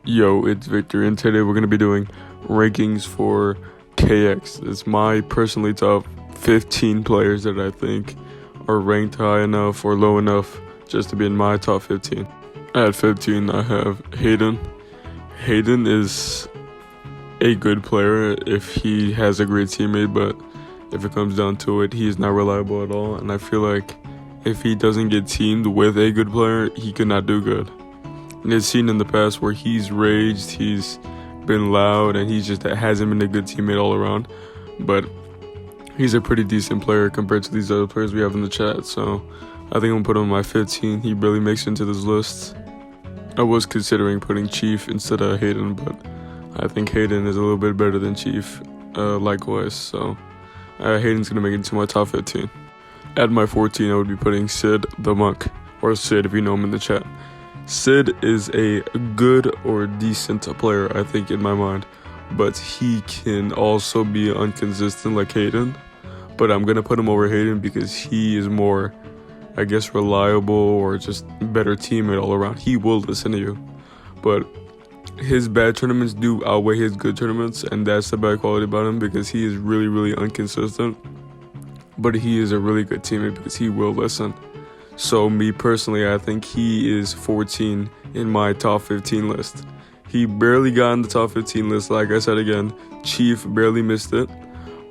Yo, it's Victor, and today we're going to be doing rankings for KX. It's my personally top 15 players that I think are ranked high enough or low enough just to be in my top 15. At 15, I have Hayden. Hayden is a good player if he has a great teammate, but if it comes down to it, he's not reliable at all, and I feel like if he doesn't get teamed with a good player, he could not do good. And it's seen in the past where he's raged, he's been loud, and he just hasn't been a good teammate all around. But he's a pretty decent player compared to these other players we have in the chat. So I think I'm gonna put him on my 15. He barely makes it into this list. I was considering putting Chief instead of Hayden, but I think Hayden is a little bit better than Chief, likewise. So Hayden's gonna make it into my top 15. At my 14, I would be putting Sid the Monk, or Sid if you know him in the chat. Sid is a good or decent player, I think, in my mind, but he can also be inconsistent like Hayden. But I'm going to put him over Hayden because he is more, I guess, reliable or just better teammate all around. He will listen to you, but his bad tournaments do outweigh his good tournaments, and that's the bad quality about him because he is really, really inconsistent. But he is a really good teammate because he will listen. So me personally, I think he is 14 in my top 15 list. He barely got in the top 15 list, like I said again. Chief barely missed it,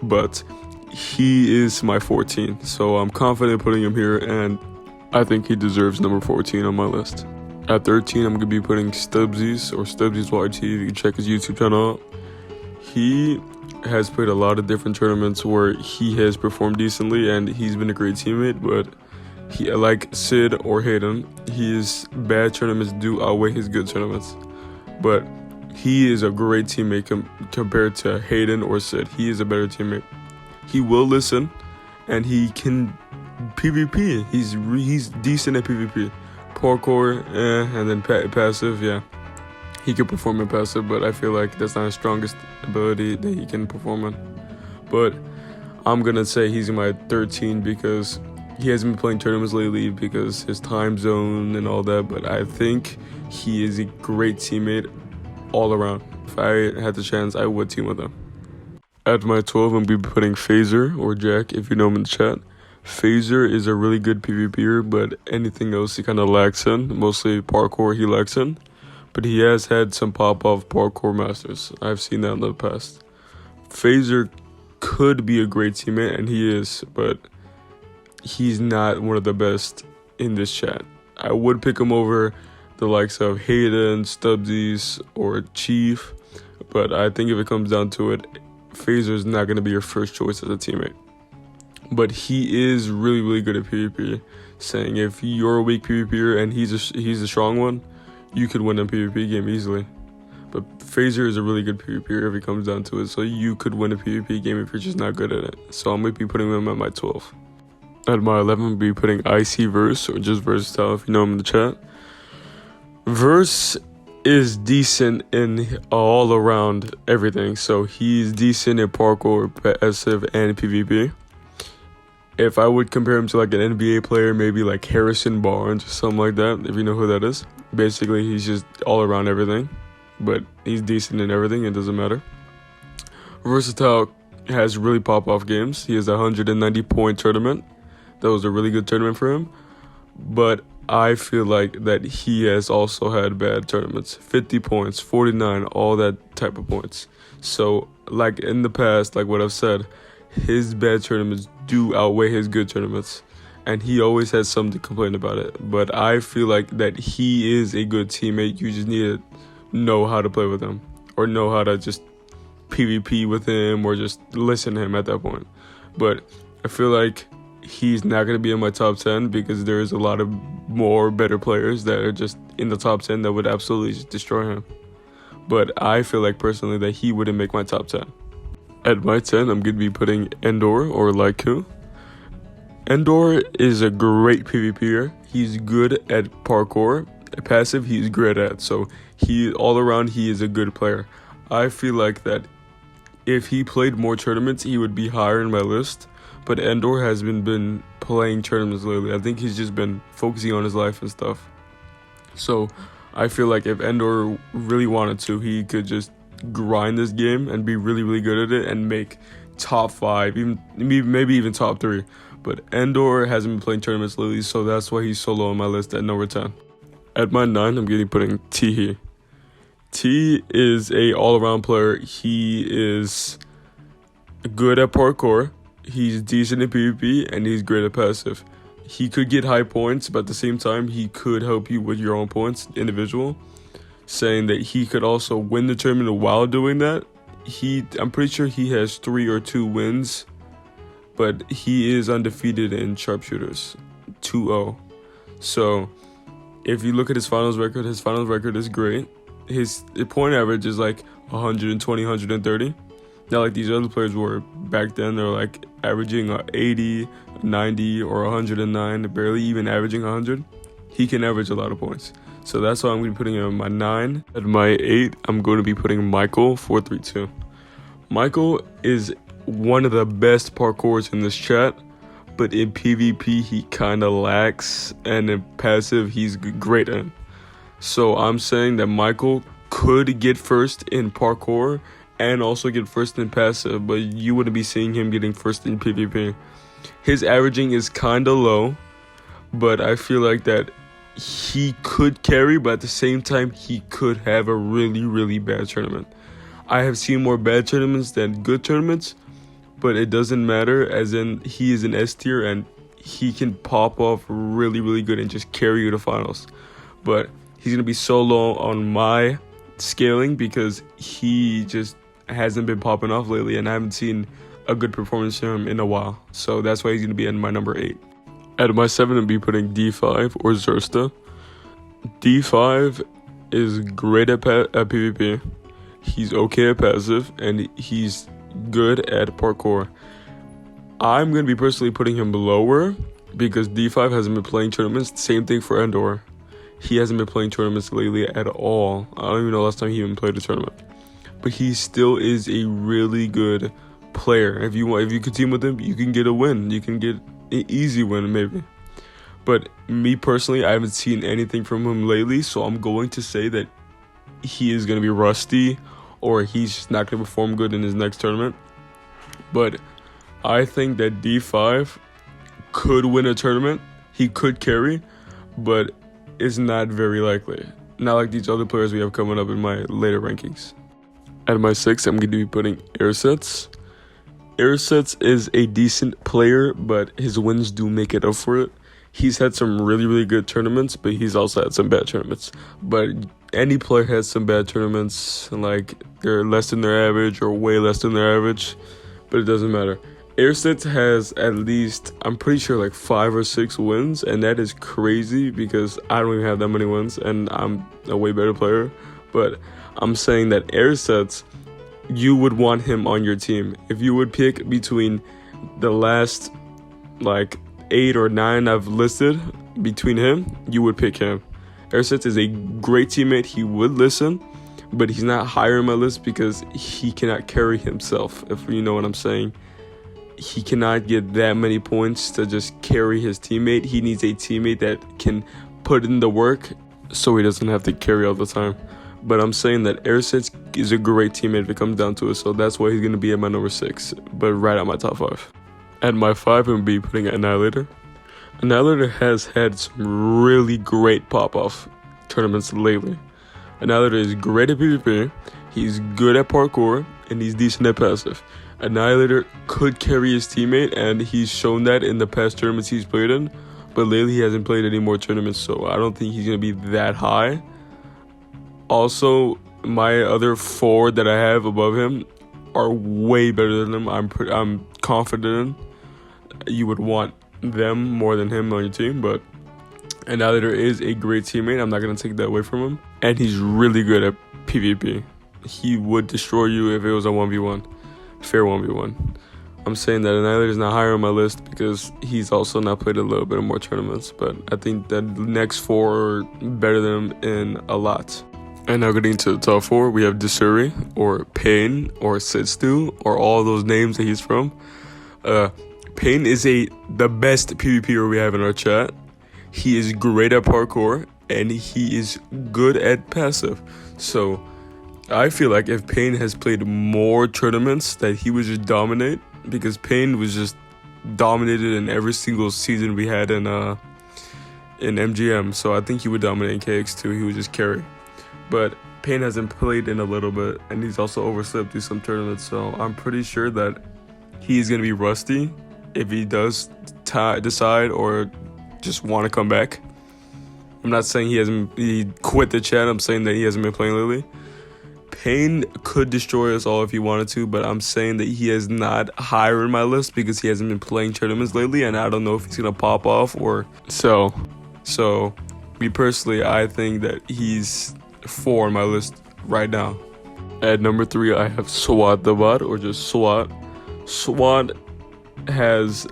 but he is my 14. So I'm confident putting him here, and I think he deserves number 14 on my list. At 13, I'm going to be putting Stubbsies, or Stubbsies YT. You can check his YouTube channel out. He has played a lot of different tournaments where he has performed decently, and he's been a great teammate, but he, like Sid or Hayden, his bad tournaments do outweigh his good tournaments. But he is a great teammate compared to Hayden or Sid. He is a better teammate. He will listen, and he can PvP. He's decent at PvP. Parkour, and then passive, yeah. He can perform in passive, but I feel like that's not his strongest ability that he can perform in. But I'm going to say he's in my 13 because he hasn't been playing tournaments lately because his time zone and all that, but I think he is a great teammate all around. If I had the chance, I would team with him. At my 12, I'm going to be putting Phaser, or Jack, if you know him in the chat. Phaser is a really good PvPer, but anything else he kind of lacks in. Mostly parkour he lacks in. But he has had some pop-off parkour masters. I've seen that in the past. Phaser could be a great teammate, and he is, but he's not one of the best in this chat. I would pick him over the likes of Hayden, Stubbsies, or Chief, but I think if it comes down to it, Phaser is not going to be your first choice as a teammate. But he is really, really good at PvP, saying if you're a weak PvPer and he's a strong one, you could win a PvP game easily. But Phaser is a really good PvPer if it comes down to it, so you could win a PvP game if you're just not good at it. So I'm going to be putting him at my 12. At my 11, I'll be putting Icy Verse, or just Versatile if you know him in the chat. Verse is decent in all around everything. So he's decent in parkour, passive, and PvP. If I would compare him to like an NBA player, maybe like Harrison Barnes or something like that, if you know who that is. Basically, he's just all around everything, but he's decent in everything, it doesn't matter. Versatile has really pop-off games. He has a 190-point tournament. That was a really good tournament for him, but I feel like that he has also had bad tournaments. 50 points, 49, all that type of points. So, like in the past, like what I've said, his bad tournaments do outweigh his good tournaments, and he always has something to complain about it. But I feel like that he is a good teammate. You just need to know how to play with him, or know how to just PvP with him, or just listen to him at that point. But I feel like he's not going to be in my top 10 because there's a lot of more better players that are just in the top 10 that would absolutely just destroy him. But I feel like personally that he wouldn't make my top 10. At my 10, I'm going to be putting Endor, or Laiku. Endor is a great PvPer. He's good at parkour. Passive, he's great at. So all around, he is a good player. I feel like that if he played more tournaments, he would be higher in my list. But Endor has been playing tournaments lately. I think he's just been focusing on his life and stuff. So I feel like if Endor really wanted to, he could just grind this game and be really, really good at it and make top 5, even maybe even top 3. But Endor hasn't been playing tournaments lately, so that's why he's so low on my list at number 10. At my 9, I'm putting T. T is a all-around player. He is good at parkour. He's decent at PvP, and he's great at passive. He could get high points, but at the same time, he could help you with your own points, individual. Saying that he could also win the tournament while doing that. I'm pretty sure he has 3 or 2 wins, but he is undefeated in sharpshooters, 2-0. So if you look at his finals record is great. His point average is like 120, 130. Not like these other players were back then. They're like averaging 80, 90, or 109, barely even averaging 100. He can average a lot of points. So that's why I'm going to be putting him at my 9. At my 8, I'm going to be putting Michael 432. Michael is one of the best parkourers in this chat, but in PvP he kind of lacks, and in passive he's great in. So I'm saying that Michael could get first in parkour and also get first in passive, but you wouldn't be seeing him getting first in PvP. His averaging is kind of low, but I feel like that he could carry, but at the same time, he could have a really, really bad tournament. I have seen more bad tournaments than good tournaments, but it doesn't matter, as in he is an S tier and he can pop off really, really good and just carry you to finals. But he's going to be so low on my scaling because he just hasn't been popping off lately, and I haven't seen a good performance from him in a while. So that's why he's going to be in my number 8. At my 7, I'll be putting D5 or Zersta. D5 is great at PvP. He's okay at passive, and he's good at parkour. I'm going to be personally putting him lower because D5 hasn't been playing tournaments. Same thing for Endor. He hasn't been playing tournaments lately at all. I don't even know last time he even played a tournament. But he still is a really good player. If you could team with him, you can get a win. You can get an easy win, maybe. But me personally, I haven't seen anything from him lately, so I'm going to say that he is going to be rusty, or he's just not going to perform good in his next tournament. But I think that D5 could win a tournament. He could carry, but it's not very likely. Not like these other players we have coming up in my later rankings. At my 6, I'm going to be putting Airsets. Airsets is a decent player, but his wins do make it up for it. He's had some really, really good tournaments, but he's also had some bad tournaments. But any player has some bad tournaments, like they're less than their average or way less than their average, but it doesn't matter. Airsets has at least, I'm pretty sure, like 5 or 6 wins, and that is crazy because I don't even have that many wins, and I'm a way better player. But I'm saying that Airsets, you would want him on your team. If you would pick between the last like 8 or 9 I've listed between him, you would pick him. Airsets is a great teammate. He would listen, but he's not higher on my list because he cannot carry himself, if you know what I'm saying. He cannot get that many points to just carry his teammate. He needs a teammate that can put in the work so he doesn't have to carry all the time. But I'm saying that Airsets is a great teammate if it comes down to it, so that's why he's going to be at my number 6, but right at my top 5. At my 5, I'm going to be putting Annihilator. Annihilator has had some really great pop-off tournaments lately. Annihilator is great at PvP, he's good at parkour, and he's decent at passive. Annihilator could carry his teammate, and he's shown that in the past tournaments he's played in, but lately he hasn't played any more tournaments, so I don't think he's going to be that high. Also, my other 4 that I have above him are way better than him. I'm confident in. You would want them more than him on your team, but Annihilator is a great teammate. I'm not going to take that away from him. And he's really good at PvP. He would destroy you if it was a 1v1. Fair 1v1. I'm saying that Annihilator is not higher on my list because he's also not played a little bit of more tournaments, but I think that the next 4 are better than him in a lot. And now getting to the top 4, we have Desuri, or Pain, or Setsu, or all those names that he's from. Pain is the best PvPer we have in our chat. He is great at parkour, and he is good at passive. So I feel like if Payne has played more tournaments, that he would just dominate, because Payne was just dominated in every single season we had in MGM. So I think he would dominate in KX too. He would just carry. But Payne hasn't played in a little bit, and he's also overslept through some tournaments. So I'm pretty sure that he's gonna be rusty if he does decide or just want to come back. I'm not saying he quit the chat. I'm saying that he hasn't been playing lately. Payne could destroy us all if he wanted to, but I'm saying that he is not higher in my list because he hasn't been playing tournaments lately, and I don't know if he's gonna pop off or so. So, me personally, I think that he's 4 on my list right now. At number 3, I have Swat the Bot, or just Swat. Swat has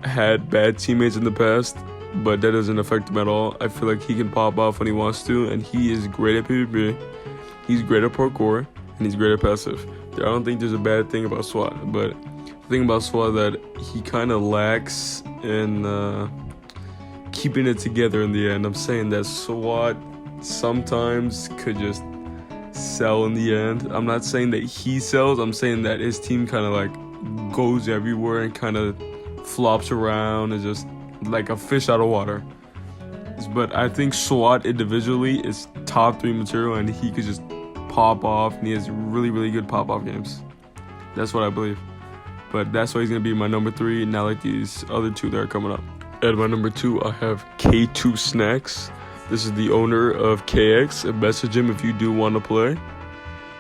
had bad teammates in the past, but that doesn't affect him at all. I feel like he can pop off when he wants to, and he is great at PvP. He's great at parkour, and he's great at passive. I don't think there's a bad thing about Swat, but the thing about Swat that he kind of lacks in keeping it together in the end. I'm saying that Swat sometimes could just sell in the end. I'm not saying that he sells. I'm saying that his team kind of like goes everywhere and kind of flops around and just like a fish out of water. But I think Swat individually is top 3 material, and he could just pop off, and he has really, really good pop-off games. That's what I believe. But that's why he's going to be my number 3, not like these other 2 that are coming up. At my number 2, I have K2 Snacks. This is the owner of KX. Message him if you do want to play.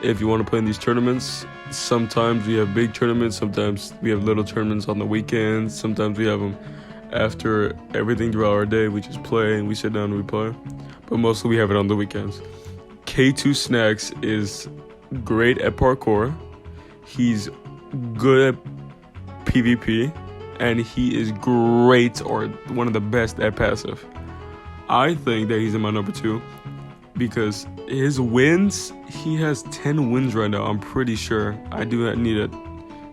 If you want to play in these tournaments, sometimes we have big tournaments, sometimes we have little tournaments on the weekends, sometimes we have them after everything throughout our day. We just play and we sit down and we play. But mostly we have it on the weekends. K2 Snacks is great at parkour. He's good at PvP. And he is great, or one of the best, at passive. I think that he's in my number 2 because his wins, he has 10 wins right now. I'm pretty sure. I do not need to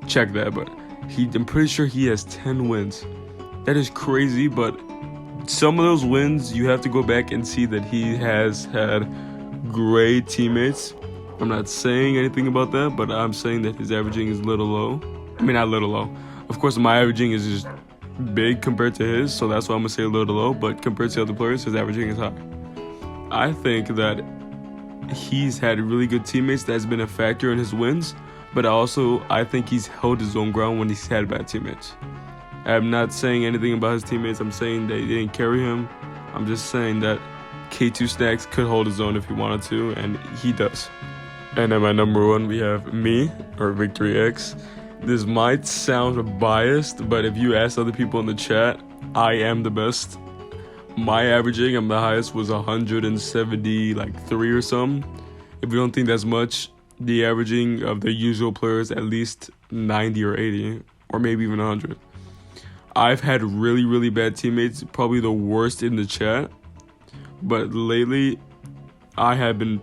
check that, but I'm pretty sure he has 10 wins. That is crazy, but some of those wins, you have to go back and see that he has had great teammates. I'm not saying anything about that, but I'm saying that his averaging is a little low. I mean, not a little low. Of course, my averaging is just big compared to his, so that's why I'm going to say a little low, but compared to other players, his averaging is high. I think that he's had really good teammates. That's been a factor in his wins, but I think he's held his own ground when he's had bad teammates. I'm not saying anything about his teammates. I'm saying they didn't carry him. I'm just saying that K2 Snacks could hold his own if he wanted to, and he does. And at my number 1, we have me, or Victory X. This might sound biased, but if you ask other people in the chat, I am the best. My averaging, I'm the highest, was 173 or something. If you don't think that's much, the averaging of the usual players at least 90 or 80, or maybe even 100. I've had really, really bad teammates, probably the worst in the chat. But lately, I have been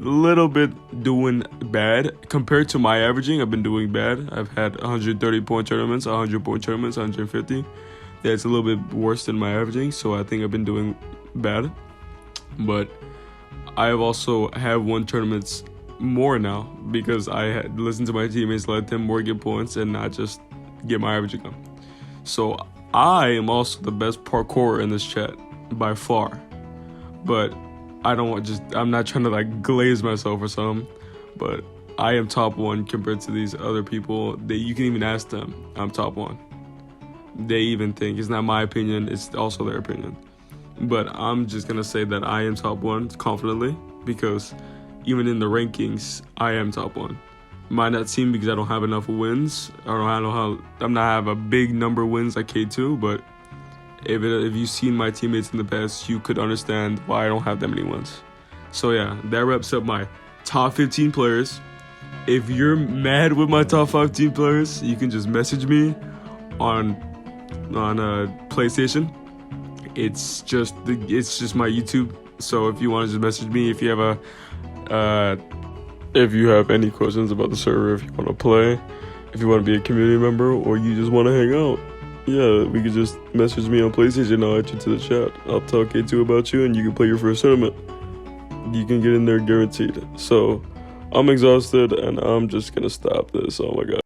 a little bit doing bad. Compared to my averaging, I've been doing bad. I've had 130-point tournaments, 100-point tournaments, 150. That's a little bit worse than my averaging, so I think I've been doing bad. But I have also won tournaments more now because I had listened to my teammates, let them more get points and not just get my averaging up. So I am also the best parkourer in this chat by far. But I'm not trying to like glaze myself or something, but I am top 1 compared to these other people. You can even ask them, I'm top 1. They even think it's not my opinion, it's also their opinion. But I'm just gonna say that I am top 1 confidently, because even in the rankings, I am top 1. Might not seem because I don't have enough wins. I'm not have a big number of wins like K2, but if you've seen my teammates in the past, you could understand why I don't have that many wins. So yeah, that wraps up my top 15 players. If you're mad with my top 15 players, you can just message me on PlayStation. It's just my YouTube. So if you want to just message me, if you have any questions about the server, if you want to play, if you want to be a community member, or you just want to hang out, Yeah, we could just message me on PlayStation. I'll add you to the chat. I'll tell K2 about you, and you can play your first tournament. You can get in there guaranteed. So, I'm exhausted, and I'm just gonna stop this. Oh my god.